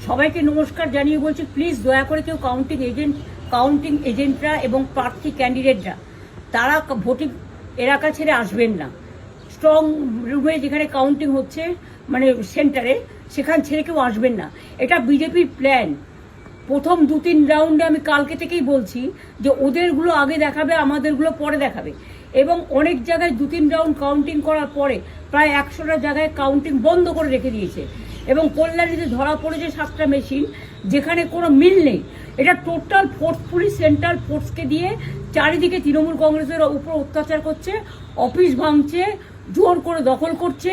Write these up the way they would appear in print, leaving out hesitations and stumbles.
সবাইকে নমস্কার জানিয়ে বলছি, প্লিজ দয়া করে কেউ কাউন্টিং এজেন্টরা এবং প্রার্থী ক্যান্ডিডেটরা তারা ভোটিং এলাকা ছেড়ে আসবেন না। স্ট্রং রুমে যেখানে কাউন্টিং হচ্ছে, মানে সেন্টারে, সেখান ছেড়ে কেউ আসবেন না। এটা বিজেপির প্ল্যান। প্রথম 2-3 রাউন্ডে আমি কালকে থেকেই বলছি যে ওদেরগুলো আগে দেখাবে, আমাদেরগুলো পরে দেখাবে। এবং অনেক জায়গায় 2-3 রাউন্ড কাউন্টিং করার পরে প্রায় 100টা জায়গায় কাউন্টিং বন্ধ করে রেখে দিয়েছে। এবং কল্যাণীতে ধরা পড়েছে 7টা মেশিন, যেখানে কোনো মিল নেই। এটা টোটাল ফোর্সফুলি সেন্ট্রাল ফোর্সকে দিয়ে চারিদিকে তৃণমূল কংগ্রেসের উপর অত্যাচার করছে, অফিস ভাঙছে, জোর করে দখল করছে।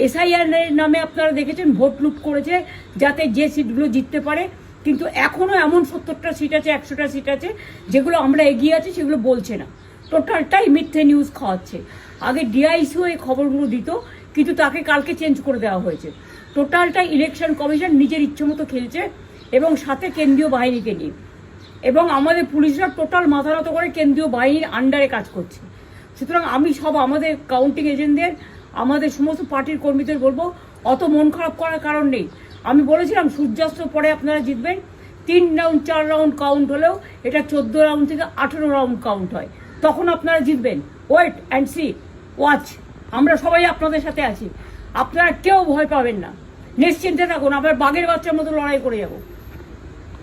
এসআইআর নামে আপনারা দেখেছেন ভোট লুট করেছে যাতে যে সিটগুলো জিততে পারে। কিন্তু এখনও এমন 70টা সিট আছে, 100টা সিট আছে যেগুলো আমরা এগিয়ে আছি, সেগুলো বলছে না। টোটালটাই মিথ্যে নিউজ খাওয়াচ্ছে। আগে ডিআইসিও এই খবরগুলো দিত, কিন্তু তাকে কালকে চেঞ্জ করে দেওয়া হয়েছে। টোটালটাই ইলেকশন কমিশন নিজের ইচ্ছে মতো খেলছে, এবং সাথে কেন্দ্রীয় বাহিনীকে নিয়ে। এবং আমাদের পুলিশরা টোটাল মাথা নত করে কেন্দ্রীয় বাহিনীর আন্ডারে কাজ করছে। সুতরাং আমি আমাদের কাউন্টিং এজেন্টদের, আমাদের সমস্ত পার্টির কর্মীদের বলবো, অত মন খারাপ করার কারণ নেই। আমি বলেছিলাম সূর্যাস্তের পরে আপনারা জিতবেন। 3 রাউন্ড 4 রাউন্ড কাউন্ট হলেও এটা 14 রাউন্ড থেকে 18 রাউন্ড কাউন্ট হয়, তখন আপনারা জিতবেন। Wait and see, watch. আমরা সবাই আপনাদের সাথে আছি, আপনারা কেউ ভয় পাবেন না, নিশ্চিন্তে থাকুন। আমরা বাঘের বাচ্চার মতো লড়াই করে যাবো।